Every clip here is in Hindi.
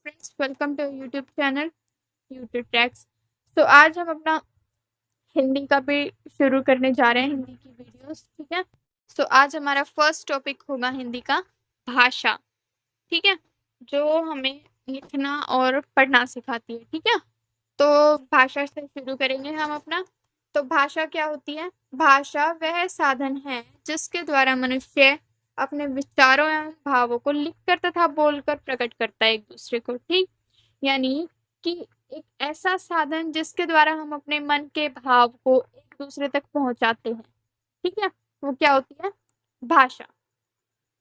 Friends, welcome to YouTube channel YouTube tracks. तो आज हम अपना हिंदी का भी शुरू करने जा रहे हैं, हिंदी की वीडियोस। ठीक है। तो आज हमारा फर्स्ट टॉपिक होगा हिंदी का भाषा। ठीक है, जो हमें लिखना और पढ़ना सिखाती है। ठीक है, तो भाषा से शुरू करेंगे हम अपना। तो भाषा क्या होती है? भाषा वह साधन है जिसके द्वारा मनुष्य अपने विचारों एवं भावों को लिखकर तथा बोलकर प्रकट करता है एक दूसरे को। ठीक, यानी कि एक ऐसा साधन जिसके द्वारा हम अपने मन के भाव को एक दूसरे तक पहुंचाते हैं। ठीक है, वो क्या होती है? भाषा।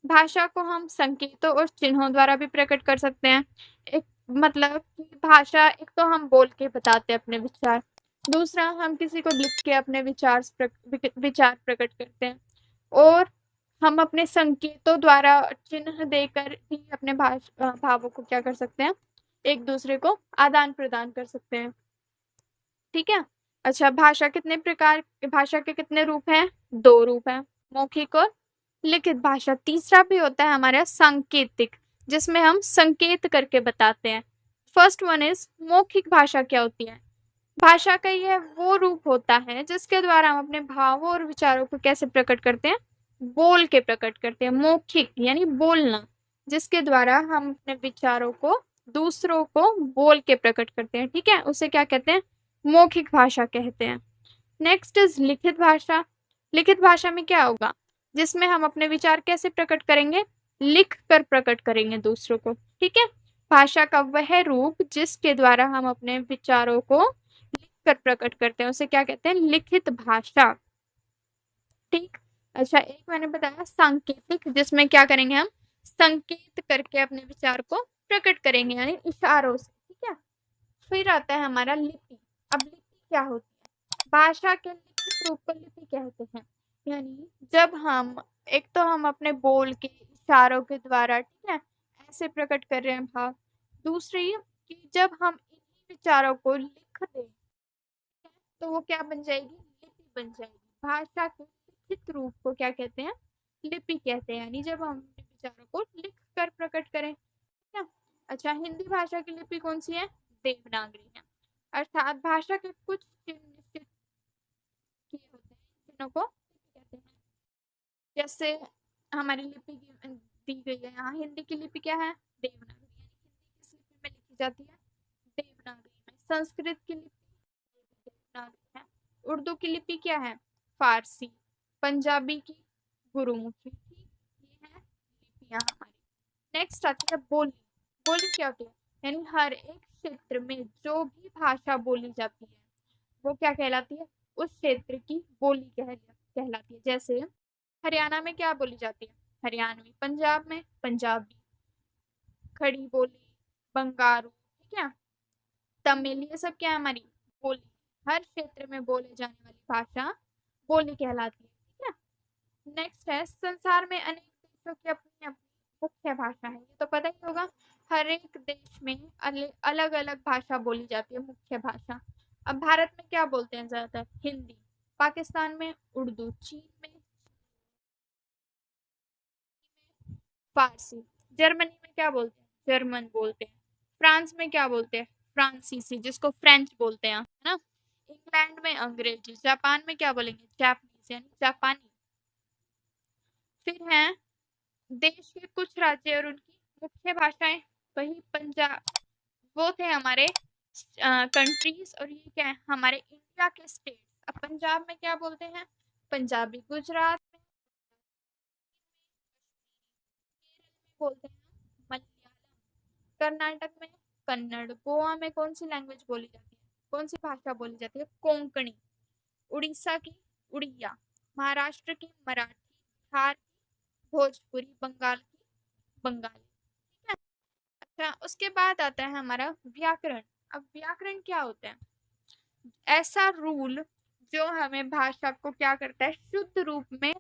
भाषा को हम संकेतों और चिन्हों द्वारा भी प्रकट कर सकते हैं। एक मतलब कि भाषा, एक तो हम बोल के बताते हैं अपने विचार, दूसरा हम किसी को लिख के अपने विचार प्रकट करते हैं, और हम अपने संकेतों द्वारा चिन्ह देकर ही अपने भावों को क्या कर सकते हैं, एक दूसरे को आदान प्रदान कर सकते हैं। ठीक है। अच्छा, भाषा के कितने रूप हैं? 2 रूप हैं, मौखिक और लिखित भाषा। तीसरा भी होता है हमारा सांकेतिक, जिसमें हम संकेत करके बताते हैं। फर्स्ट वन इज मौखिक भाषा। क्या होती है? भाषा का यह वो रूप होता है जिसके द्वारा हम अपने भावों और विचारों को कैसे प्रकट करते हैं? बोल के प्रकट करते हैं। मौखिक यानी बोलना, जिसके द्वारा हम अपने विचारों को दूसरों को बोल के प्रकट करते हैं। ठीक है, उसे क्या कहते हैं? मौखिक भाषा कहते हैं। नेक्स्ट इज लिखित भाषा। लिखित भाषा में क्या होगा? जिसमें हम अपने विचार कैसे प्रकट करेंगे? लिख कर प्रकट करेंगे दूसरों को। ठीक है, भाषा का वह रूप जिसके द्वारा हम अपने विचारों को लिख कर प्रकट करते हैं, उसे क्या कहते हैं? लिखित भाषा। ठीक। अच्छा, एक मैंने बताया सांकेतिक, जिसमें क्या करेंगे हम? संकेत करके अपने विचार को प्रकट करेंगे, यानी इशारों से। ठीक है। फिर आता है हमारा लिपि। अब लिपि क्या होती है? भाषा के लिखित रूप को लिपि कहते हैं। यानी जब हम, एक तो हम अपने बोल के इशारों के द्वारा, ठीक है, ऐसे प्रकट कर रहे हैं भाव। दूसरी कि जब हम इन्हीं विचारों को लिख दें, तो वो क्या बन जाएगी? लिपि बन जाएगी। भाषा के लिखित रूप को क्या कहते हैं? लिपि कहते हैं, यानी जब हम अपने विचारों को लिख कर प्रकट करें। ठीक है। अच्छा, हिंदी भाषा की लिपि कौन सी है? देवनागरी है। अर्थात भाषा के कुछ चिन्ह निश्चित किए होते हैं, चिन्हों को लिपि कहते हैं। जैसे हमारी लिपि दी गई है यहाँ, हिंदी की लिपि क्या है? देवनागरी। यानी हिंदी किस लिपि में लिखी जाती है? देवनागरी में। संस्कृत की लिपि देवनागरी है। उर्दू की लिपि क्या है? फारसी। पंजाबी की गुरुमुखी। ठीक, ये है लिपियां हमारी। नेक्स्ट आती है बोली। बोली क्या होती है? यानी हर एक क्षेत्र में जो भी भाषा बोली जाती है, वो क्या कहलाती है? उस क्षेत्र की बोली कहलाती है। जैसे हरियाणा में क्या बोली जाती है? हरियाणवी। पंजाब में पंजाबी, खड़ी बोली, बंगारू। ठीक है, तमिल, ये सब क्या है? हमारी बोली। हर क्षेत्र में बोले जाने वाली भाषा बोली कहलाती है। ठीक है। नेक्स्ट है संसार में अनेक देशों की अपनी अपनी मुख्य भाषा है। ये तो पता ही होगा, हर एक देश में अलग अलग भाषा बोली जाती है, मुख्य भाषा। अब भारत में क्या बोलते हैं ज्यादातर? हिंदी। पाकिस्तान में उर्दू, चीन में फारसी, जर्मनी में क्या बोलते हैं? जर्मन बोलते हैं। फ्रांस में क्या बोलते हैं? फ्रांसीसी, जिसको फ्रेंच बोलते हैं, है ना। इंग्लैंड में अंग्रेजी। जापान में क्या बोलेंगे? जापानीज, यानी जापानी। फिर है देश के कुछ राज्य और उनकी मुख्य भाषाएं। वही पंजाब, वो थे हमारे कंट्रीज, और ये क्या है? हमारे इंडिया के स्टेट। अब पंजाब में क्या बोलते हैं? पंजाबी। गुजरात में बोलते हैं मलयालम। कर्नाटक में कन्नड़। गोवा में कौन सी लैंग्वेज बोली जाती है? कौन सी भाषा बोली जाती है? कोंकणी। उड़ीसा की उड़िया। महाराष्ट्र की मराठी। बिहार की भोजपुरी। बंगाल की बंगाली। ठीक है। अच्छा, उसके बाद आता है हमारा व्याकरण। अब व्याकरण क्या होता है? ऐसा रूल जो हमें भाषा को क्या करता है? शुद्ध रूप में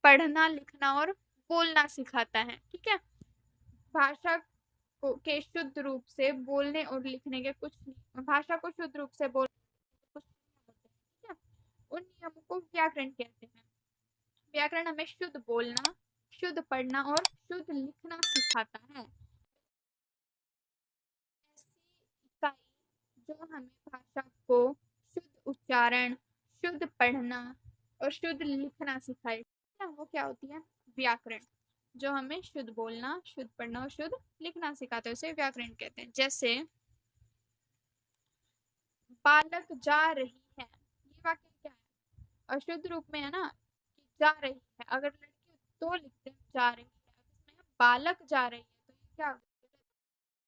पढ़ना, लिखना और बोलना सिखाता है। ठीक है। भाषा को के शुद्ध रूप से बोलने और लिखने के कुछ, भाषा को शुद्ध रूप से बोलने के कुछ नियम होते हैं। ठीक है, उन नियमों को व्याकरण कहते हैं। व्याकरण हमें शुद्ध बोलना, शुद्ध पढ़ना और शुद्ध लिखना सिखाता है। जो हमें भाषा को शुद्ध उच्चारण, शुद्ध पढ़ना और शुद्ध लिखना सिखाए, वो क्या होती है? व्याकरण। जो हमें शुद्ध बोलना, शुद्ध पढ़ना और शुद्ध लिखना सिखाते हैं उसे व्याकरण कहते हैं। जैसे बालक जा रही है, ये वाक्य क्या है? अशुद्ध रूप में है ना, कि जा रही है। अगर लड़की तो लिखते हैं जा रही है, इसमें बालक जा रही है तो ये क्या?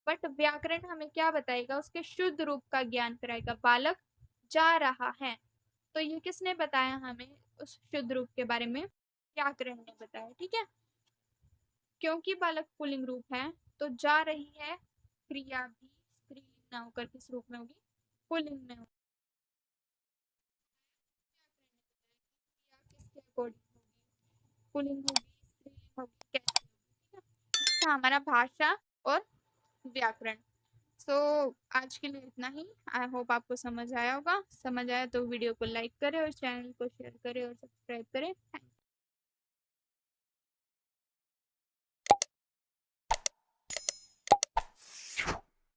बट व्याकरण हमें क्या बताएगा? उसके शुद्ध रूप का ज्ञान कराएगा। बालक जा रहा है, तो ये किसने बताया हमें उस शुद्ध रूप के बारे में? व्याकरण ने बताया। ठीक है, क्योंकि बालक पुल्लिंग रूप है तो जा रही है क्रिया भी स्त्रीलिंग ना होकर किस रूप में होगी? पुल्लिंग में होगी। किसके अकॉर्डिंग होगी? पुल्लिंग होगी, स्त्रीलिंग होगी, कैसे होगी? ठीक है, हमारा भाषा और व्याकरण। आज के लिए इतना ही। आई होप आपको समझ आया होगा। समझ आया तो वीडियो को लाइक करें और चैनल को शेयर करें और सब्सक्राइब करें। थैंक